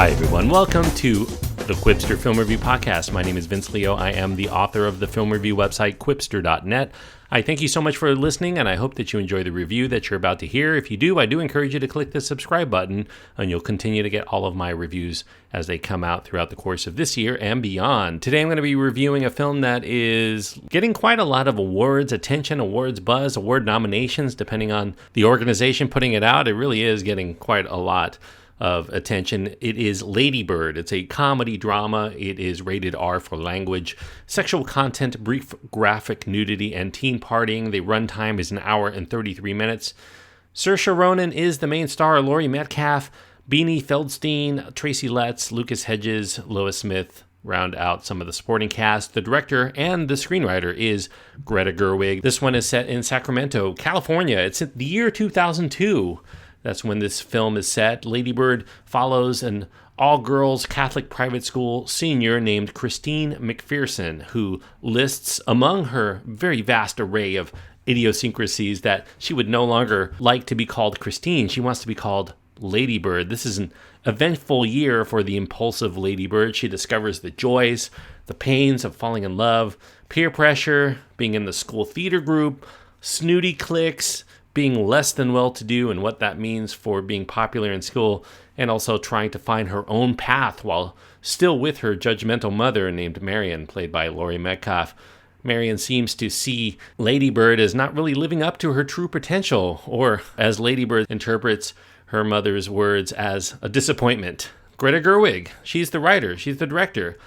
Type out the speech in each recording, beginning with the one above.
Hi, everyone. Welcome to the Quipster Film Review Podcast. My name is Vince Leo. I am the author of the film review website, Quipster.net. I thank you so much for listening, and I hope that you enjoy the review that you're about to hear. If you do, I do encourage you to click the subscribe button, and you'll continue to get all of my reviews as they come out throughout the course of this year and beyond. Today, I'm going to be reviewing a film that is getting quite a lot of awards attention, awards buzz, award nominations, depending on the organization putting it out. It really is getting quite a lot of attention. It is Lady Bird. It's a comedy drama. It is rated R for language, sexual content, brief graphic nudity, and teen partying. The runtime is 1 hour and 33 minutes. Saoirse Ronan is the main star. Laurie Metcalf, Beanie Feldstein, Tracy Letts, Lucas Hedges, Lois Smith round out some of the supporting cast. The director and the screenwriter is Greta Gerwig. This one is set in Sacramento, California. It's in the year 2002. That's when this film is set. Lady Bird follows an all-girls Catholic private school senior named Christine McPherson, who lists among her very vast array of idiosyncrasies that she would no longer like to be called Christine. She wants to be called Lady Bird. This is an eventful year for the impulsive Lady Bird. She discovers the joys, the pains of falling in love, peer pressure, being in the school theater group, snooty cliques, being less than well-to-do and what that means for being popular in school, and also trying to find her own path while still with her judgmental mother named Marion, played by Laurie Metcalf. Marion seems to see Lady Bird as not really living up to her true potential, or as Lady Bird interprets her mother's words, as a disappointment. Greta Gerwig, she's the writer, she's the director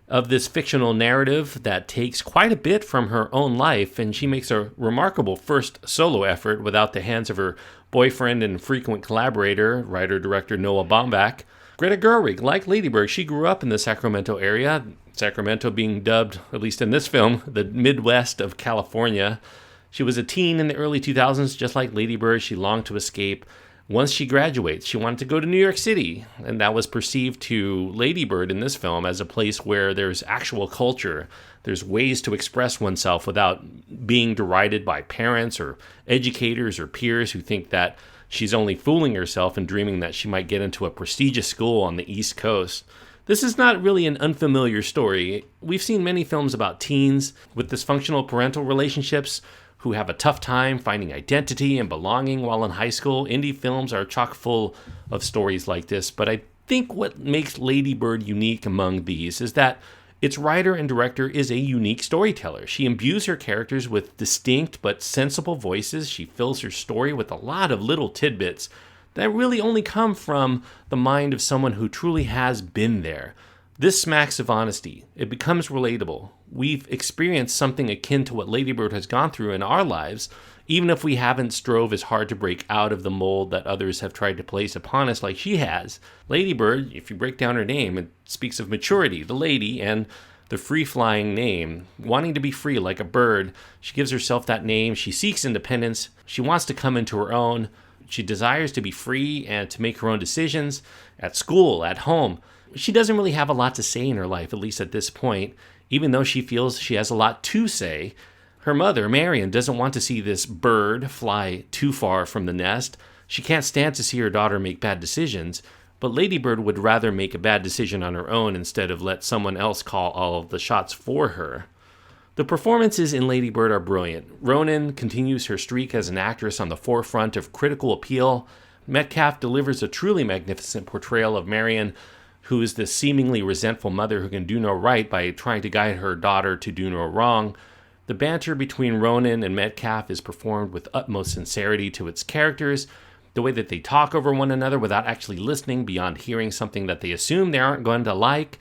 of this fictional narrative that takes quite a bit from her own life, and she makes a remarkable first solo effort without the hands of her boyfriend and frequent collaborator, writer-director Noah Baumbach. Greta Gerwig, like Lady Bird, she grew up in the Sacramento area, Sacramento being dubbed, at least in this film, the Midwest of California. She was a teen in the early 2000s, just like Lady Bird. She longed to escape. Once she graduates, she wanted to go to New York City, and that was perceived to Lady Bird in this film as a place where there's actual culture. There's ways to express oneself without being derided by parents or educators or peers who think that she's only fooling herself and dreaming that she might get into a prestigious school on the East Coast. This is not really an unfamiliar story. We've seen many films about teens with dysfunctional parental relationships who have a tough time finding identity and belonging while in high school. Indie films are chock full of stories like this, but I think what makes Lady Bird unique among these is that its writer and director is a unique storyteller. She imbues her characters with distinct but sensible voices. She fills her story with a lot of little tidbits that really only come from the mind of someone who truly has been there. This smacks of honesty. It becomes relatable. We've experienced something akin to what Lady Bird has gone through in our lives, even if we haven't strove as hard to break out of the mold that others have tried to place upon us like she has. Lady Bird, if you break down her name, it speaks of maturity, the lady, and the free-flying name, wanting to be free like a bird. She gives herself that name. She seeks independence. She wants to come into her own. She desires to be free and to make her own decisions at school, at home. She doesn't really have a lot to say in her life, at least at this point, even though she feels she has a lot to say. Her mother, Marion, doesn't want to see this bird fly too far from the nest. She can't stand to see her daughter make bad decisions, but Lady Bird would rather make a bad decision on her own instead of let someone else call all of the shots for her. The performances in Lady Bird are brilliant. Ronan continues her streak as an actress on the forefront of critical appeal. Metcalf delivers a truly magnificent portrayal of Marion, who is the seemingly resentful mother who can do no right by trying to guide her daughter to do no wrong. The banter between Ronan and Metcalf is performed with utmost sincerity to its characters. The way that they talk over one another without actually listening beyond hearing something that they assume they aren't going to like.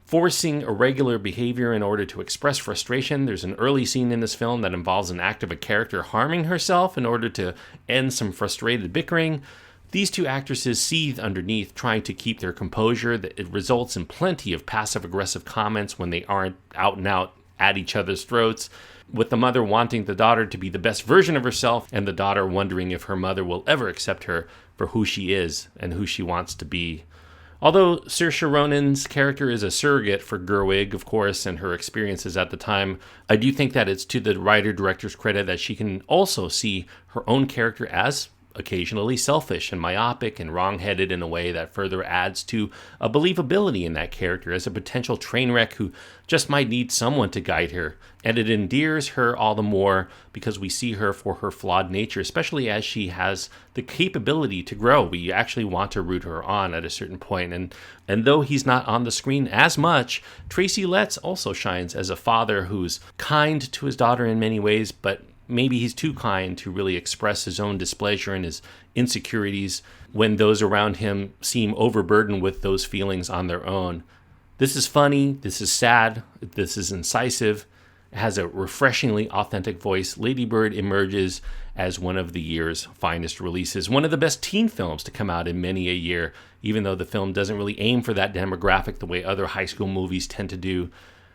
Forcing irregular behavior in order to express frustration. There's an early scene in this film that involves an act of a character harming herself in order to end some frustrated bickering. These two actresses seethe underneath, trying to keep their composure. It results in plenty of passive-aggressive comments when they aren't out and out at each other's throats, with the mother wanting the daughter to be the best version of herself, and the daughter wondering if her mother will ever accept her for who she is and who she wants to be. Although Saoirse Ronan's character is a surrogate for Gerwig, of course, and her experiences at the time, I do think that it's to the writer-director's credit that she can also see her own character as occasionally selfish and myopic and wrong-headed in a way that further adds to a believability in that character as a potential train wreck who just might need someone to guide her. And it endears her all the more because we see her for her flawed nature, especially as she has the capability to grow. We actually want to root her on at a certain point. And though he's not on the screen as much, Tracy Letts also shines as a father who's kind to his daughter in many ways, but maybe he's too kind to really express his own displeasure and his insecurities when those around him seem overburdened with those feelings on their own. This is funny, this is sad, this is incisive, it has a refreshingly authentic voice. Lady Bird emerges as one of the year's finest releases, one of the best teen films to come out in many a year, even though the film doesn't really aim for that demographic the way other high school movies tend to do.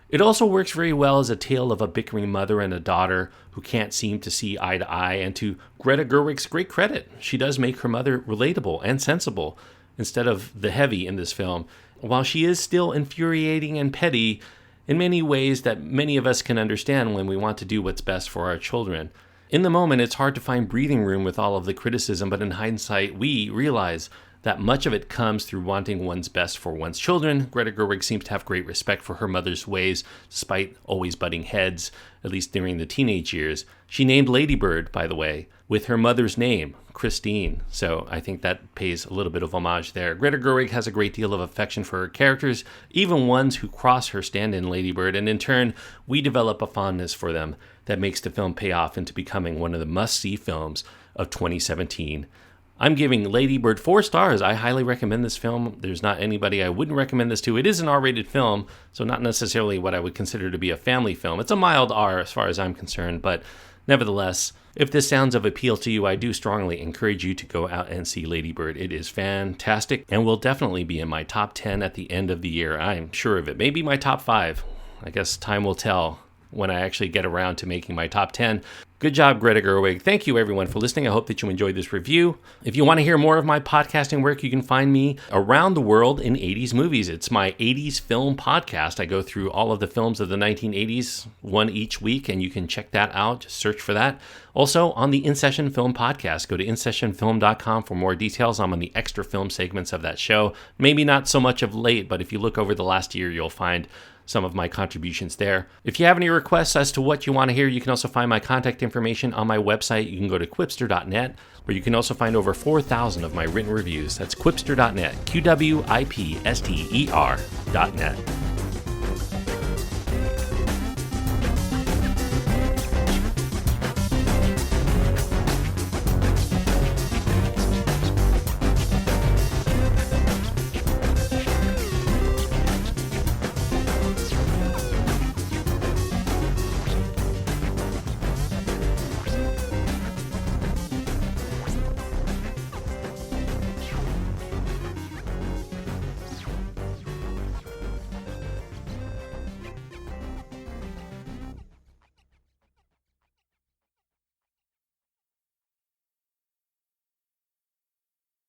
It also works very well as a tale of a bickering mother and a daughter who can't seem to see eye to eye, and to Greta Gerwig's great credit, she does make her mother relatable and sensible instead of the heavy in this film, while she is still infuriating and petty in many ways that many of us can understand when we want to do what's best for our children. In the moment, it's hard to find breathing room with all of the criticism, but in hindsight, we realize that much of it comes through wanting one's best for one's children. Greta Gerwig seems to have great respect for her mother's ways, despite always butting heads, at least during the teenage years. She named Lady Bird, by the way, with her mother's name, Christine. So I think that pays a little bit of homage there. Greta Gerwig has a great deal of affection for her characters, even ones who cross her stand-in Lady Bird, and in turn, we develop a fondness for them that makes the film pay off into becoming one of the must-see films of 2017. I'm giving Lady Bird 4 stars. I highly recommend this film. There's not anybody I wouldn't recommend this to. It is an R-rated film, so not necessarily what I would consider to be a family film. It's a mild R as far as I'm concerned, but nevertheless, if this sounds of appeal to you, I do strongly encourage you to go out and see Lady Bird. It is fantastic and will definitely be in my top 10 at the end of the year. I'm sure of it. Maybe my top 5. I guess time will tell when I actually get around to making my top 10. Good job, Greta Gerwig. Thank you, everyone, for listening. I hope that you enjoyed this review. If you want to hear more of my podcasting work, you can find me around the world in 80s movies. It's my 80s film podcast. I go through all of the films of the 1980s, one each week, and you can check that out. Just search for that. Also, on the In Session Film podcast, go to InSessionFilm.com for more details. I'm on the extra film segments of that show. Maybe not so much of late, but if you look over the last year, you'll find some of my contributions there. If you have any requests as to what you want to hear, you can also find my contact information on my website. You can go to Quipster.net, where you can also find over 4,000 of my written reviews. That's Quipster.net, QWIPSTER.net.